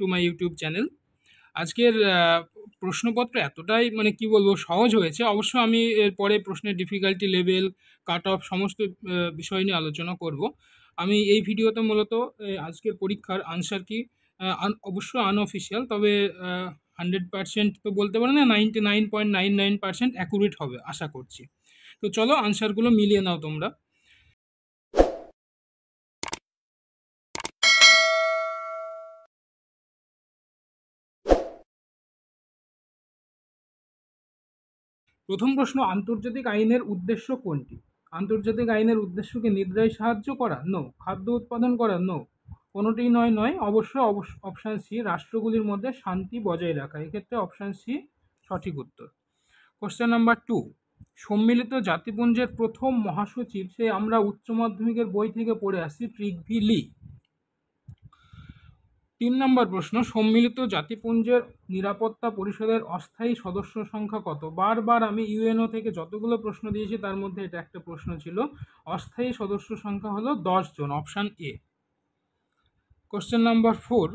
To my YouTube channel. আজকের প্রশ্নপত্র এতটাই কি বলবো সহজ হয়েছে। অবশ্য আমি এরপরে প্রশ্নের ডিফিকাল্টি লেভেল, কাট অফ সমস্ত বিষয় নিয়ে আলোচনা করব। আমি এই ভিডিওতে মূলত আজকের পরীক্ষার আনসার কি অবশ্য আনঅফিসিয়াল, তবে 100% তো বলতে পারি না, 99.99% অ্যাকুরেট হবে আশা করছি। তো চলো আনসারগুলো মিলিয়ে নাও তোমরা। প্রথম প্রশ্ন, আন্তর্জাতিক আইনের উদ্দেশ্য কোনটি? আন্তর্জাতিক আইনের উদ্দেশ্য কি নির্দ্রায় সাহায্য করা? নো। খাদ্য উৎপাদন করা? নো। কোনোটিই নয়। অবশ্য অপশান সি, রাষ্ট্রগুলির মধ্যে শান্তি বজায় রাখা। এক্ষেত্রে অপশান সি সঠিক উত্তর। কোশ্চেন নাম্বার 2, সম্মিলিত জাতিপুঞ্জের প্রথম মহাসচিব, সে আমরা উচ্চ মাধ্যমিকের বই থেকে পড়ে আসছি, ট্রিগভি লি। 3 নম্বর প্রশ্ন, সম্মিলিত জাতিপুঞ্জের নিরাপত্তা পরিষদের অস্থায়ী সদস্য সংখ্যা কত? বারবার আমি ইউএনও থেকে যতগুলো প্রশ্ন দিয়েছি তার মধ্যে এটা একটা প্রশ্ন ছিল। অস্থায়ী সদস্য সংখ্যা হলো 10 জন, অপশান এ। কোশ্চেন নাম্বার 4,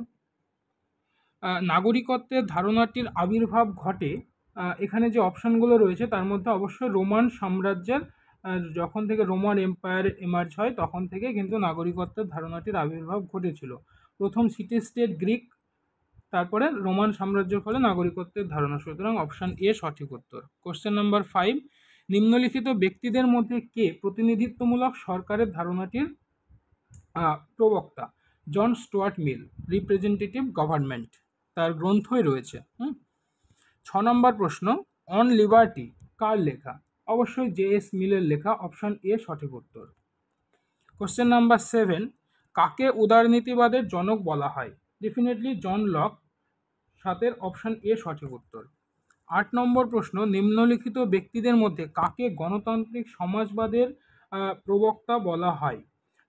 নাগরিকত্বের ধারণাটির আবির্ভাব ঘটে, এখানে যে অপশানগুলো রয়েছে তার মধ্যে অবশ্যই রোমান সাম্রাজ্যের যখন থেকে রোমান এম্পায়ার এমার্জ হয় তখন থেকে কিন্তু নাগরিকত্বের ধারণাটির আবির্ভাব ঘটেছিল। প্রথম সিটি স্টেট গ্রিক, তারপরে রোমান সাম্রাজ্যের ফলে নাগরিকত্বের ধারণা, সুতরাং অপশান এ সঠিক উত্তর। কোশ্চেন নাম্বার 5, নিম্নলিখিত ব্যক্তিদের মধ্যে কে প্রতিনিধিত্বমূলক সরকারের ধারণাটির প্রবক্তা? জন স্টুয়ার্ট মিল, রিপ্রেজেন্টেটিভ গভর্নমেন্ট, তার গ্রন্থই রয়েছে। 6 নম্বর প্রশ্ন, অন লিবার্টি কার লেখা? অবশ্যই জে.এস. মিলের লেখা, অপশান এ সঠিক উত্তর। কোশ্চেন নাম্বার 7, কাকে উদারনীতিবাদের জনক বলা হয়? Definitely John Locke, 7 option A সঠিক উত্তর। 8 নম্বর প্রশ্ন, নিম্নলিখিত ব্যক্তিদের মধ্যে কাকে গণতান্ত্রিক সমাজবাদের প্রবক্তা বলা হয়?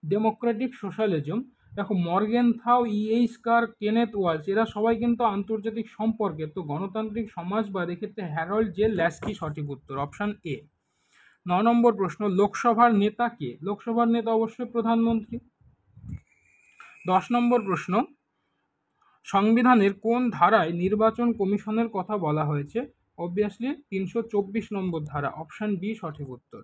Democratic socialism. দেখো, মর্গেনথাউ, ইএইচ কার, কেনেথ ওয়ালস, এরা সবাই কিন্তু আন্তর্জাতিক সম্পর্কে। তো গণতান্ত্রিক সমাজবাদ এক্ষেত্রে হ্যারল্ড জে ল্যাস্কি সঠিক উত্তর, অপশান এ। 9 নম্বর প্রশ্ন, লোকসভার নেতা কে? লোকসভার নেতা অবশ্যই প্রধানমন্ত্রী। 10 নম্বর প্রশ্ন, সংবিধানের কোন ধারায় নির্বাচন কমিশনের কথা বলা হয়েছে? অবভিয়াসলি 324 নম্বর ধারা, অপশান বি সঠিক উত্তর।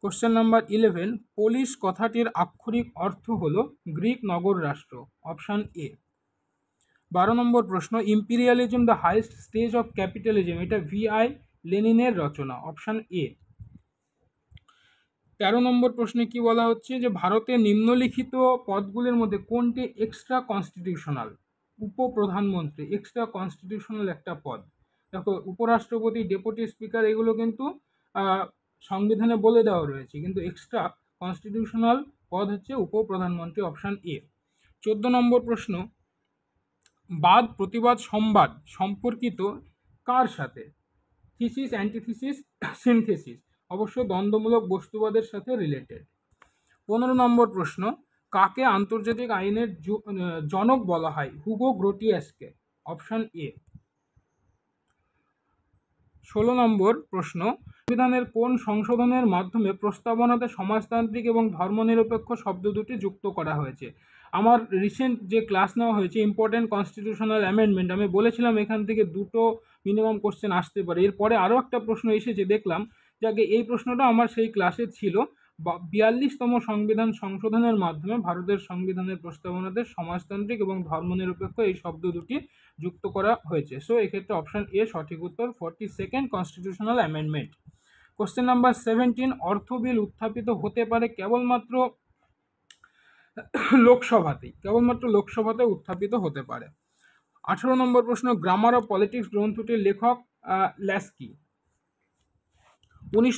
কোশ্চেন নাম্বার 11, পোলিশ কথাটির আক্ষরিক অর্থ হল গ্রিক নগর রাষ্ট্র, অপশান এ। 12 নম্বর প্রশ্ন, imperialism the highest stage of capitalism, এটা VI লেনিনের রচনা, অপশান এ। 13 নম্বর প্রশ্নে কি বলা হচ্ছে, যে ভারতের নিম্নলিখিত পদগুলির মধ্যে কোনটি এক্সট্রা কনস্টিটিউশনাল? উপপ্রধানমন্ত্রী এক্সট্রা কনস্টিটিউশনাল একটা পদ। দেখো, উপরাষ্ট্রপতি, ডেপুটি স্পিকার, এগুলো কিন্তু সংবিধানে বলে দেওয়া রয়েছে, কিন্তু এক্সট্রা কনস্টিটিউশনাল পদ হচ্ছে উপপ্রধানমন্ত্রী, অপশান এ। 14 নম্বর প্রশ্ন, বাদ প্রতিবাদ সংবাদ সম্পর্কিত কার সাথে? থিসিস, অ্যান্টিথিসিস, সিনথেসিস, অবশ্যই দ্বন্দ্বমূলক বস্তুবাদের সাথে রিলেটেড। 15 নম্বর প্রশ্ন, কাকে আন্তর্জাতিক আইনের জনক বলা হয়? Hugo গ্রোটিয়াসকে, option A. 16 নম্বর প্রশ্ন, সংবিধানের কোন সংশোধনের মাধ্যমে প্রস্তাবনাতে সমাজতান্ত্রিক এবং ধর্মনিরপেক্ষ শব্দ দুটি যুক্ত করা হয়েছে? আমার রিসেন্ট যে ক্লাস নেওয়া হয়েছে ইম্পর্টেন্ট কনস্টিটিউশনাল অ্যামেন্ডমেন্ট, আমি বলেছিলাম এখান থেকে 2টো মিনিমাম কোশ্চেন আসতে পারে। এরপরে আরও একটা প্রশ্ন এসেছে দেখলাম, যে আগে এই প্রশ্নটা আমার সেই ক্লাসে ছিল। 42তম সংবিধান সংশোধনের মাধ্যমে ভারতের সংবিধানের প্রস্তাবনাতে সমাজতান্ত্রিক এবং ধর্মনিরপেক্ষ এই শব্দ দুটি যুক্ত করা হয়েছে। সো এক্ষেত্রে অপশান এ সঠিক উত্তর, 42nd constitutional amendment. Question number 17, অর্থ বিল উত্থাপিত হতে পারে কেবলমাত্র লোকসভাতে উত্থাপিত হতে পারে। 18 নম্বর প্রশ্ন, গ্রামার অফ পলিটিক্স গ্রন্থটির লেখক ল্যাস্কি। 19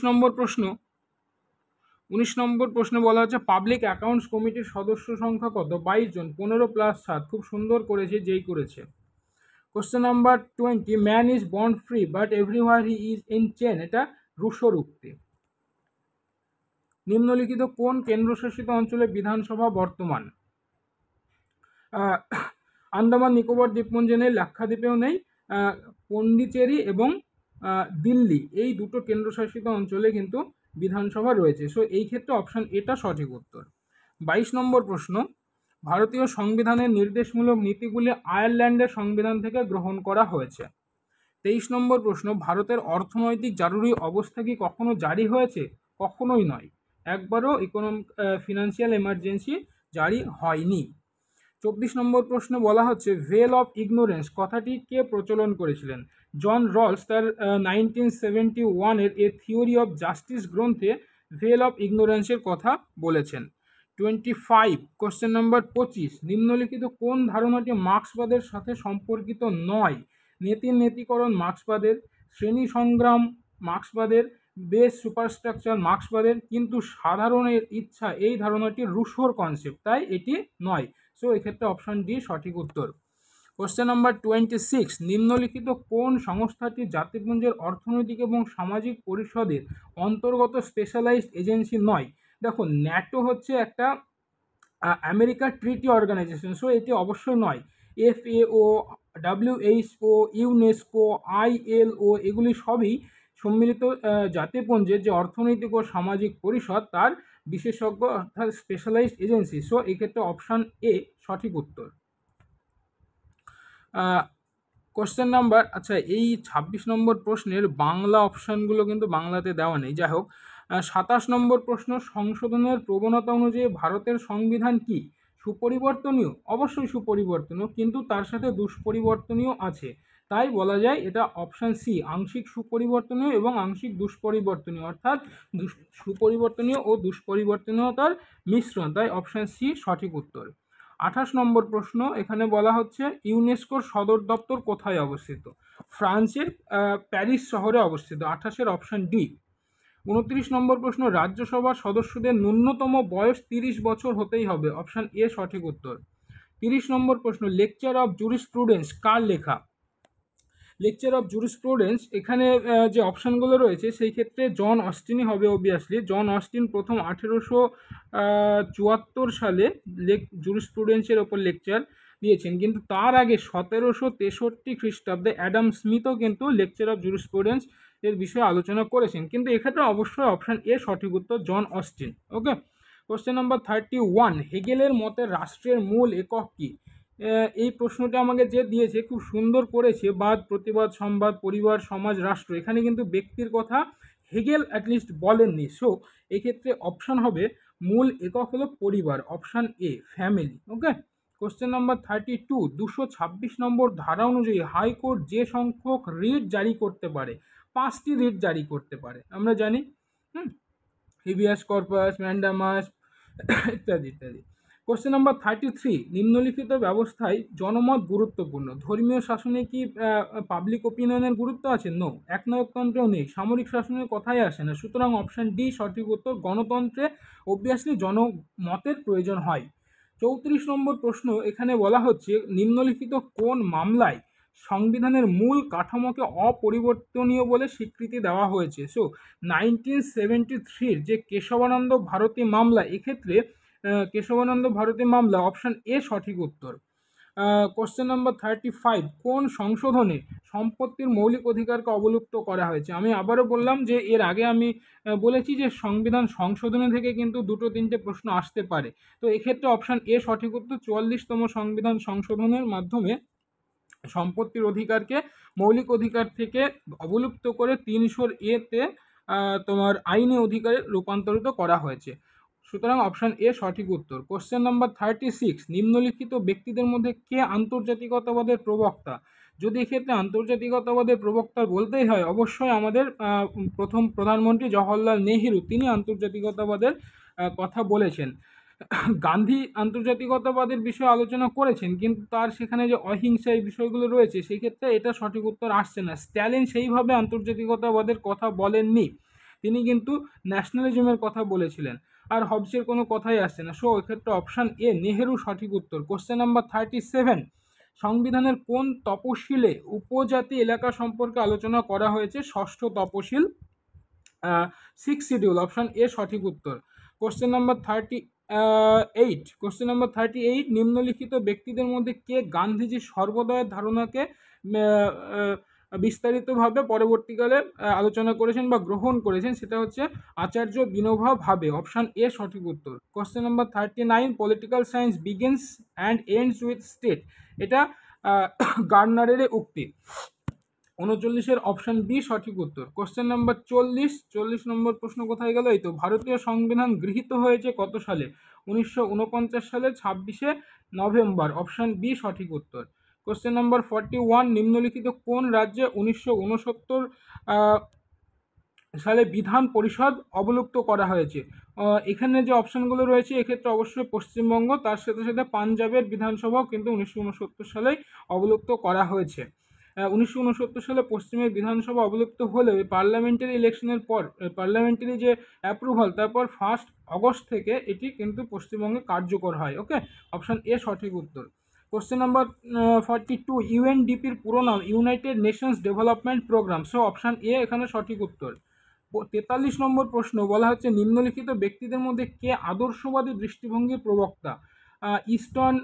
নম্বর প্রশ্ন বলা হচ্ছে, পাবলিক অ্যাকাউন্টস কমিটির সদস্য সংখ্যা কত? 22 জন, 15 + 7, খুব সুন্দর করেছে যেই করেছে। Question number 20, man is born free but everywhere he is in chain, এটা রুশোর উক্তি। নিম্নলিখিত কোন কেন্দ্রশাসিত অঞ্চলে বিধানসভা বর্তমান? আন্দামান নিকোবর দ্বীপপুঞ্জে নেই, লাক্ষাদ্বীপেও নেই, পন্ডিচেরি এবং দিল্লি, এই দুটো কেন্দ্রশাসিত অঞ্চলে কিন্তু বিধানসভা রয়েছে। সো এই ক্ষেত্রে অপশান এটা সঠিক উত্তর। 22 নম্বর প্রশ্ন, ভারতীয় সংবিধানের নির্দেশমূলক নীতিগুলি আয়ারল্যান্ডের সংবিধান থেকে গ্রহণ করা হয়েছে। 23 নম্বর প্রশ্ন, ভারতের অর্থনৈতিক জরুরি অবস্থা কি কখনো জারি হয়েছে? কখনোই নয়, একবারও ফিনান্সিয়াল এমার্জেন্সি জারি হয়নি। 24 নম্বর প্রশ্ন বলা হচ্ছে ভেল অফ ইগনোরেন্স কথাটি কে প্রচলন করেছিলেন? জন রলস তার 1971-এর এ থিওরি অফ জাস্টিস গ্রন্থে ভেল অফ ইগনোরেন্সের কথা বলেছেন। 25 কোশ্চেন নাম্বার 25, নিম্নলিখিত কোন ধারণাটি মার্ক্সবাদের সাথে সম্পর্কিত নয়? নেতিকরণ মার্ক্সবাদের, শ্রেণী সংগ্রাম মার্ক্সবাদের, বেস সুপারস্ট্রাকচার মার্ক্সবাদের, কিন্তু সাধারণের ইচ্ছা এই ধারণাটি রুশোর কনসেপ্ট, তাই এটি নয়। সো এক্ষেত্রে অপশন ডি সঠিক উত্তর। কোশ্চেন নাম্বার 26, নিম্নলিখিত কোন সংস্থাটি জাতিপুঞ্জের অর্থনৈতিক এবং সামাজিক পরিষদের অন্তর্গত স্পেশালাইজড এজেন্সি নয়? দেখো, ন্যাটো হচ্ছে একটা আমেরিকার ট্রিটি অর্গানাইজেশন, সো এটি অবশ্যই নয়। FAO, WHO, ইউনেস্কো, ILO এগুলি সবই সম্মিলিত জাতিপুঞ্জের যে অর্থনৈতিক ও সামাজিক পরিষদ তার বিশেষজ্ঞ অর্থাৎ স্পেশালাইজড এজেন্সি। সো এক্ষেত্রে অপশান এ সঠিক উত্তর। কোশ্চেন নাম্বার, আচ্ছা এই 26 নম্বর প্রশ্নের বাংলা অপশানগুলো কিন্তু বাংলাতে দেওয়া নেই, যাই হোক। 27 নম্বর প্রশ্ন, সংশোধনের প্রবণতা অনুযায়ী ভারতের সংবিধান কি সুপরিবর্তনীয়? অবশ্যই সুপরিবর্তনীয়, কিন্তু তার সাথে দুষ্পরিবর্তনীয় আছে, তাই বলা যায় এটা অপশান সি, আংশিক সুপরিবর্তনীয় এবং আংশিক দুষ্পরিবর্তনীয়, অর্থাৎ সুপরিবর্তনীয় ও দুষ্পরিবর্তনীয়তার মিশ্রণ, তাই অপশান সি সঠিক উত্তর। 28 নম্বর প্রশ্ন, এখানে বলা হচ্ছে ইউনেস্কোর সদর দপ্তর কোথায় অবস্থিত? ফ্রান্সের প্যারিস শহরে অবস্থিত, 28-এর অপশান ডি। 29 নম্বর প্রশ্ন, রাজ্যসভার সদস্যদের ন্যূনতম বয়স 30 বছর হতেই হবে, অপশান এ সঠিক উত্তর। 30 নম্বর প্রশ্ন, লেকচার অফ জুরিসপ্রুডেন্স কার লেখা? লেকচার অফ জুরিসপ্রুডেন্স, এখানে যে অপশানগুলো রয়েছে সেই ক্ষেত্রে জন অস্টিনই হবে অবভিয়াসলি। জন অস্টিন প্রথম 1874 সালে জুরিসপ্রুডেন্সের ওপর লেকচার দিয়েছেন, কিন্তু তার আগে 1763 খ্রিস্টাব্দে অ্যাডাম স্মিথও কিন্তু লেকচার অফ জুরিসপ্রুডেন্স এর বিষয়ে আলোচনা করেছেন, কিন্তু এক্ষেত্রে অবশ্যই অপশান এ সঠিক উত্তর, জন অস্টিন। ওকে, কোশ্চেন নাম্বার 31, হেগেলের মতে রাষ্ট্রের মূল একক কী? এই প্রশ্নটা আমাকে যে দিয়েছে খুব সুন্দর করেছে, বাদ, প্রতিবাদ, সংবাদ, পরিবার, সমাজ, রাষ্ট্র, এখানে কিন্তু ব্যক্তির কথা হেগেল অ্যাটলিস্ট বলেননি। সো এক্ষেত্রে অপশান হবে মূল একক হলো পরিবার, option A family. Okay, question number 32, 226 নম্বর ধারা অনুযায়ী হাইকোর্ট যে সংখ্যক রিট জারি করতে পারে? 5টি রিট জারি করতে পারে, আমরা জানি, হেবিয়াস কর্পাস, ম্যান্ডামাস ইত্যাদি ইত্যাদি। কোশ্চেন নাম্বার 33, নিম্নলিখিত ব্যবস্থায় জনমত গুরুত্বপূর্ণ? ধর্মীয় শাসনে কি পাবলিক ওপিনিয়নের গুরুত্ব আছে? নো। একনায়কতন্ত্রেও নেই, সামরিক শাসনের কথাই আসে না, সুতরাং অপশান ডি সঠিক উত্তর। গণতন্ত্রে অবভিয়াসলি জনমতের প্রয়োজন হয়। 34 নম্বর প্রশ্ন, এখানে বলা হচ্ছে নিম্নলিখিত কোন মামলায় সংবিধানের মূল কাঠামোকে অপরিবর্তনীয় বলে স্বীকৃতি দেওয়া হয়েছে? সো 1973 যে কেশবানন্দ ভারতী মামলা, এক্ষেত্রে কেশবানন্দ ভারতী মামলা, অপশান এ সঠিক উত্তর। কোশ্চেন নাম্বার 35, কোন সংশোধনে সম্পত্তির মৌলিক অধিকারকে অবলুপ্ত করা হয়েছে? আমি আবারও বললাম যে এর আগে আমি বলেছি যে সংবিধান সংশোধনী থেকে কিন্তু 2-3টে প্রশ্ন আসতে পারে, তো এক্ষেত্রে অপশান এ সঠিক উত্তর। 44তম সংবিধান সংশোধনের মাধ্যমে সম্পত্তির অধিকারকে মৌলিক অধিকার থেকে অবলুপ্ত করে 300 এতে তোমার আইনি অধিকারে রূপান্তরিত করা হয়েছে, সুতরাং অপশান এ সঠিক উত্তর। কোশ্চেন নাম্বার 36, নিম্নলিখিত ব্যক্তিদের মধ্যে কে আন্তর্জাতিকতাবাদের প্রবক্তা? যদি এক্ষেত্রে আন্তর্জাতিকতাবাদের প্রবক্তা বলতেই হয়, অবশ্যই আমাদের প্রথম প্রধানমন্ত্রী জওহরলাল নেহেরু, তিনি আন্তর্জাতিকতাবাদের কথা বলেছেন। গান্ধী আন্তর্জাতিকতাবাদের বিষয়ে আলোচনা করেছেন, কিন্তু তার সেখানে যে অহিংসা এই বিষয়গুলো রয়েছে সেই ক্ষেত্রে এটা সঠিক উত্তর আসছে না। স্ট্যালিন সেইভাবে আন্তর্জাতিকতাবাদের কথা বলেননি, তিনি কিন্তু ন্যাশনালিজমের কথা বলেছিলেন, আর হবসের কোনো কথাই আসছে না। সো এক্ষেত্রে অপশান এ নেহেরু সঠিক উত্তর। কোশ্চেন নাম্বার 37, সংবিধানের কোন তপশিলে উপজাতি এলাকা সম্পর্কে আলোচনা করা হয়েছে? ষষ্ঠ তপশিল, 6 শিডিউল, অপশান এ সঠিক উত্তর। কোশ্চেন নাম্বার 38, নিম্নলিখিত ব্যক্তিদের মধ্যে কে গান্ধীজির সর্বোদয়ের ধারণাকে বিস্তারিতভাবে পরবর্তীকালে আলোচনা করেছেন বা গ্রহণ করেছেন, সেটা হচ্ছে আচার্য বিনোবা ভাবে। অপশান এ সঠিক উত্তর। Question number 39, political science begins and ends with state, এটা গার্নারের উক্তি। 39-এর অপশান বি সঠিক উত্তর। কোশ্চেন নাম্বার 40 নম্বর প্রশ্ন কোথায় গেল? এই তো, ভারতীয় সংবিধান গৃহীত হয়েছে কত সালে? 1949 সালে 26শে নভেম্বর। অপশান বি সঠিক উত্তর। কোশ্চেন নাম্বার 41, নিম্নলিখিত কোন রাজ্যে 1969 সালে বিধান পরিষদ অবলুপ্ত করা হয়েছে? এখানে যে অপশানগুলো রয়েছে এক্ষেত্রে অবশ্যই পশ্চিমবঙ্গ, তার সাথে সাথে পাঞ্জাবের বিধানসভাও কিন্তু 1969 সালেই অবলুপ্ত করা হয়েছে। 1969 সালে পশ্চিমের বিধানসভা অবলুপ্ত হলেও পার্লামেন্টারি ইলেকশনের পর পার্লামেন্টারি যে অ্যাপ্রুভাল, তারপর 1 আগস্ট থেকে এটি কিন্তু পশ্চিমবঙ্গে কার্যকর হয়। ওকে, অপশান এ সঠিক উত্তর। কোশ্চেন নাম্বার 42, ইউএনডিপির পুরো নাম United Nations Development Programme. So option A এখানে সঠিক উত্তর। 43 নম্বর প্রশ্ন বলা হচ্ছে, নিম্নলিখিত ব্যক্তিদের মধ্যে কে আদর্শবাদী দৃষ্টিভঙ্গির প্রবক্তা? ইস্টার্ন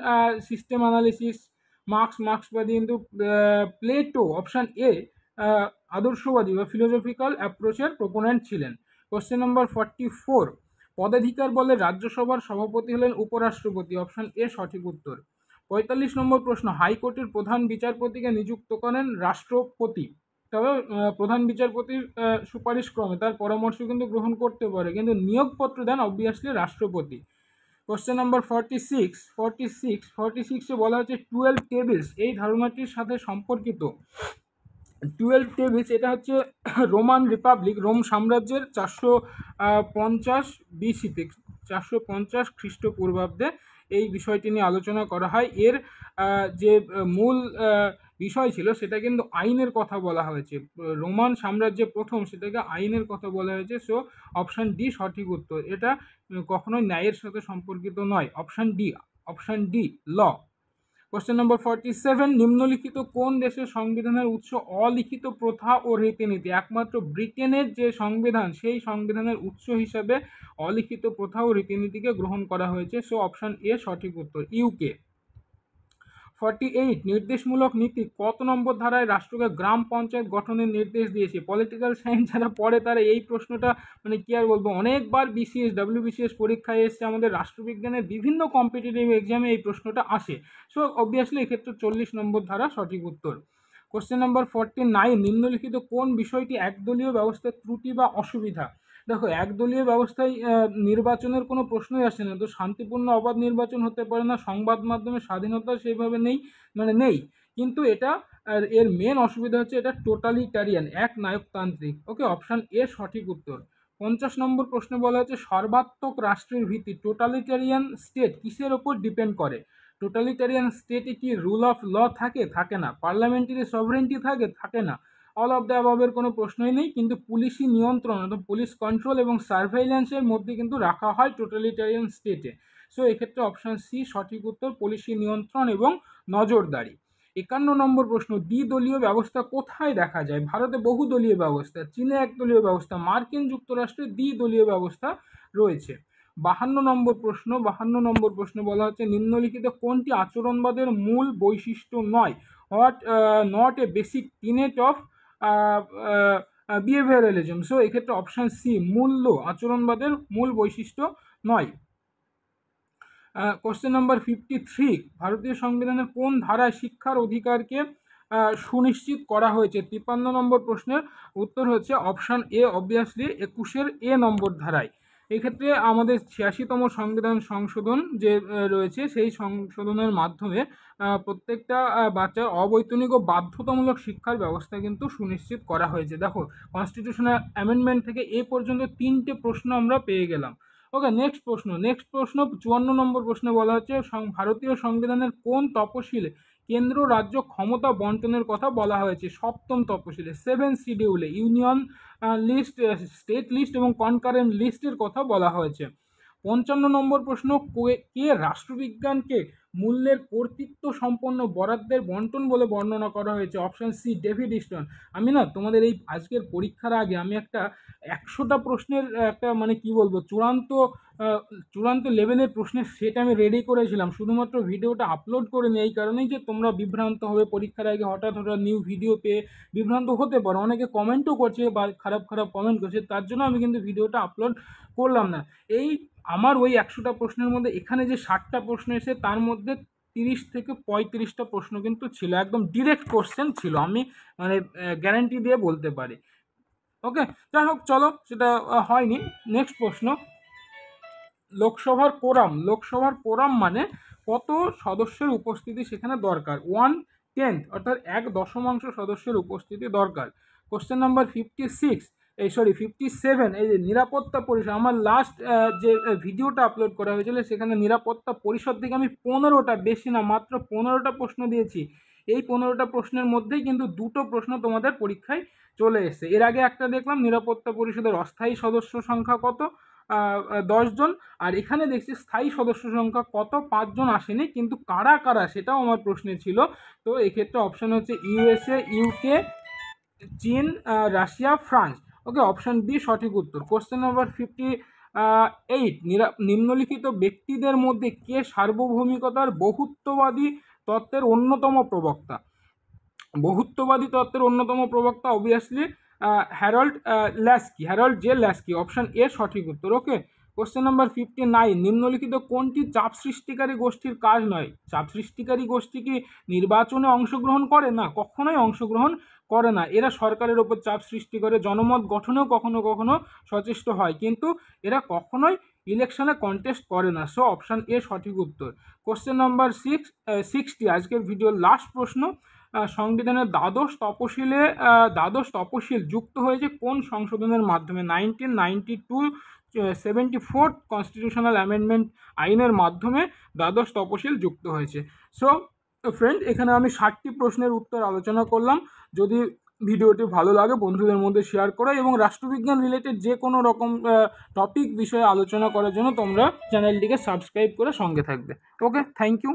সিস্টেম অ্যানালিসিস, মার্ক্সবাদী, কিন্তু প্লেটো অপশান এ আদর্শবাদী বা ফিলোসফিক্যাল অ্যাপ্রোচের প্রোপোনেন্ট ছিলেন। কোশ্চেন নম্বর 44, পদাধিকার বলে রাজ্যসভার সভাপতি হলেন উপরাষ্ট্রপতি। অপশান এ সঠিক উত্তর। 45 নম্বর প্রশ্ন, হাইকোর্টের প্রধান বিচারপতিকে নিযুক্ত করেন রাষ্ট্রপতি, তবে প্রধান বিচারপতির সুপারিশ ক্রমে, তার পরামর্শ কিন্তু গ্রহণ করতে পারে, কিন্তু নিয়োগপত্র দেন অবভিয়াসলি রাষ্ট্রপতি। কোশ্চেন নাম্বার 46-এ বলা হচ্ছে 12 টেবিলস এই ধারণাটির সাথে সম্পর্কিত। 12 টেবিলস এটা হচ্ছে রোমান রিপাবলিক, রোম সাম্রাজ্যের 450 বিসিতে, 450 খ্রিস্টপূর্বাব্দে এই বিষয়টি নিয়ে আলোচনা করা হয়। এর যে মূল বিষয় ছিল সেটা কিন্তু আইনের কথা বলা হয়েছে। রোমান সাম্রাজ্যে প্রথম সেটাকে আইনের কথা বলা হয়েছে। সো অপশান ডি সঠিক উত্তর। এটা কখনোই ন্যায়ের সাথে সম্পর্কিত নয়। অপশান ডি ল। কোশ্চেন নম্বর 47, নিম্নলিখিত কোন দেশের সংবিধানের উৎস অলিখিত প্রথা ও রীতিনীতি? একমাত্র ব্রিটেনের যে সংবিধান, সেই সংবিধানের উৎস হিসাবে অলিখিত প্রথা ও রীতিনীতিকে গ্রহণ করা হয়েছে। সো অপশান এ সঠিক উত্তর, ইউকে। 48, নির্দেশমূলক নীতি কত নম্বর ধারায় রাষ্ট্রকে গ্রাম পঞ্চায়েত গঠনের নির্দেশ দিয়েছে? পলিটিক্যাল সায়েন্স যারা পড়ে তারা এই প্রশ্নটা মানে কি আর বলবো, অনেকবার WBCS পরীক্ষায় এসছে, আমাদের রাষ্ট্রবিজ্ঞানের বিভিন্ন কম্পিটিটিভ এক্সামে এই প্রশ্নটা আসে। সো অবভিয়াসলি এক্ষেত্রে 40 নম্বর ধারা সঠিক উত্তর। কোশ্চেন নাম্বার 49, নিম্নলিখিত কোন বিষয়টি একদলীয় ব্যবস্থার ত্রুটি বা অসুবিধা? দেখো, একদলীয় ব্যবস্থায় নির্বাচনের কোনো প্রশ্নই আসে না, তো শান্তিপূর্ণ অবাধ নির্বাচন হতে পারে না, সংবাদ মাধ্যমের স্বাধীনতা সেইভাবে নেই, কিন্তু এটা এর মেন অসুবিধা হচ্ছে এটা টোটালিটারিয়ান, এক নায়কতান্ত্রিক। ওকে, অপশান এ সঠিক উত্তর। 50 নম্বর প্রশ্ন বলা হচ্ছে, সর্বাত্মক রাষ্ট্রের ভিত্তি টোটালিটারিয়ান স্টেট কিসের ওপর ডিপেন্ড করে? টোটালিটারিয়ান স্টেটে কি রুল অফ ল থাকে না। পার্লামেন্টারি সভরেন্টি থাকে না। অল অফ দ্য অ্যাবভের কোনো প্রশ্নই নেই, কিন্তু পুলিশি নিয়ন্ত্রণ অর্থাৎ পুলিশ কন্ট্রোল এবং সার্ভেইল্যান্সের মধ্যে কিন্তু রাখা হয় টোটালিটারিয়ান স্টেটে। সো এক্ষেত্রে অপশান সি সঠিক উত্তর, পুলিশি নিয়ন্ত্রণ এবং নজরদারি। 51 নম্বর প্রশ্ন, দ্বিদলীয় ব্যবস্থা কোথায় দেখা যায়? ভারতে বহুদলীয় ব্যবস্থা, চীনে একদলীয় ব্যবস্থা, মার্কিন যুক্তরাষ্ট্রে দ্বিদলীয় ব্যবস্থা রয়েছে। 52 নম্বর প্রশ্ন বলা হচ্ছে, নিম্নলিখিত কোনটি আচরণবাদের মূল বৈশিষ্ট্য নয়? Not a basic tenet of behaviouralism. So এক্ষেত্রে অপশান সি, মূল্য আচরণবাদের মূল বৈশিষ্ট্য নয়। কোশ্চেন নাম্বার 53, ভারতীয় সংবিধানের কোন ধারায় শিক্ষার অধিকারকে সুনিশ্চিত করা হয়েছে? 53 নম্বর প্রশ্নের উত্তর হচ্ছে অপশান এ, অবভিয়াসলি 21-এর এ নম্বর ধারায়। এক্ষেত্রে আমাদের 86তম সংবিধান সংশোধন যে রয়েছে, সেই সংশোধনের মাধ্যমে প্রত্যেকটা বাচ্চার অবৈতনিক ও বাধ্যতামূলক শিক্ষার ব্যবস্থা কিন্তু সুনিশ্চিত করা হয়েছে। দেখো, কনস্টিটিউশনাল অ্যামেন্ডমেন্ট থেকে এ পর্যন্ত 3টে প্রশ্ন আমরা পেয়ে গেলাম। ওকে, নেক্সট প্রশ্ন 54 নম্বর প্রশ্নে বলা হচ্ছে, ভারতীয় সংবিধানের কোন তপশিলে কেন্দ্র রাজ্য ক্ষমতা বন্টনের কথা বলা হয়েছে? 7ম তপশিলে, 7 শিডিউলে ইউনিয়ন লিস্ট, স্টেট লিস্ট এবং কনকারেন্ট লিস্টের কথা বলা হয়েছে। 55 নম্বর প্রশ্ন, কে রাষ্ট্রবিজ্ঞানকে মূল্যের কর্তৃত্ব সম্পন্ন বরাদ্দের বন্টন বলে বর্ণনা করা হয়েছে? Option C, David Stone. আমি না তোমাদের এই আজকের পরীক্ষার আগে আমি একটা 100টা প্রশ্নের একটা মানে কি বলবো চূড়ান্ত লেভেলের প্রশ্নের সেট আমি রেডি করেছিলাম, শুধুমাত্র ভিডিওটা আপলোড করে নিই এই কারণেই যে তোমরা বিভ্রান্ত হবে পরীক্ষার আগে হঠাৎ নিউ ভিডিও পেয়ে বিভ্রান্ত হতে পারো, অনেকে কমেন্টও করছে বা খারাপ খারাপ কমেন্ট করছে, তার জন্য আমি কিন্তু ভিডিওটা আপলোড করলাম না। এই আমার ওই 100টা প্রশ্নের মধ্যে এখানে যে 60টা প্রশ্ন এসে তার মধ্যে 30 থেকে 35টা প্রশ্ন কিন্তু ছিল, একদম ডিরেক্ট কোশ্চেন ছিল, আমি মানে গ্যারান্টি দিয়ে বলতে পারি। ওকে, যাই হোক চলো, সেটা হয়নি। নেক্সট প্রশ্ন, লোকসভার কোরাম মানে কত সদস্যের উপস্থিতি সেখানে দরকার? 1/10 অর্থাৎ 1/10 সদস্যের উপস্থিতি দরকার। কোশ্চেন নাম্বার 57, এই যে নিরাপত্তা পরিষদ, আমার লাস্ট যে ভিডিওটা আপলোড করা হয়েছিল সেখানে নিরাপত্তা পরিষদ থেকে আমি 15টা, বেশি না মাত্র 15টা প্রশ্ন দিয়েছি। এই 15টা প্রশ্নের মধ্যেই কিন্তু 2টো প্রশ্ন তোমাদের পরীক্ষায় চলে এসেছে। এর আগে একটা দেখলাম নিরাপত্তা পরিষদের অস্থায়ী সদস্য সংখ্যা কত, 10 জন, আর এখানে দেখছি স্থায়ী সদস্য সংখ্যা কত, 5 জন আসেনি, কিন্তু কারা কারা সেটাও আমার প্রশ্নে ছিল। তো এক্ষেত্রে অপশন হচ্ছে ইউএসএ, ইউকে, চীন, রাশিয়া, ফ্রান্স। ওকে, অপশন বি সঠিক উত্তর। কোশ্চেন নাম্বার 58, নিম্নলিখিত ব্যক্তিদের মধ্যে কে সার্বভৌমিকতার বহুত্ববাদী তত্ত্বের অন্যতম প্রবক্তা? Obviously Harold J Laski, option A সঠিক উত্তর। ওকে, কোশ্চেন নাম্বার 59, নিম্নলিখিত কোনটি চাপ সৃষ্টিকারী গোষ্ঠীর কাজ নয়? চাপ সৃষ্টিকারী গোষ্ঠী কি নির্বাচনে অংশগ্রহণ করে? না, কখনোই অংশগ্রহণ করে না। এরা সরকারের ওপর চাপ সৃষ্টি করে, জনমত গঠনেও কখনো কখনো সচেষ্ট হয়, কিন্তু এরা কখনোই ইলেকশনে কন্টেস্ট করে না। সো অপশন এ সঠিক উত্তর। কোশ্চেন নাম্বার 60, আজকের ভিডিওর লাস্ট প্রশ্ন, সংবিধানের দ্বাদশ তপশিল যুক্ত হয়েছে কোন সংশোধনের মাধ্যমে? 1992 74 কনস্টিটিউশনাল অ্যামেন্ডমেন্ট আইনের মাধ্যমে দ্বাদশ তপশিল যুক্ত হয়েছে। সো ফ্রেন্ড, এখানে আমি 60টি প্রশ্নের উত্তর আলোচনা করলাম। যদি ভিডিওটি ভালো লাগে বন্ধুদের মধ্যে শেয়ার করো, এবং রাষ্ট্রবিজ্ঞান রিলেটেড যে কোনো রকম টপিক বিষয়ে আলোচনা করার জন্য তোমরা চ্যানেলটিকে সাবস্ক্রাইব করে সঙ্গে থাকবে। ওকে, থ্যাংক ইউ।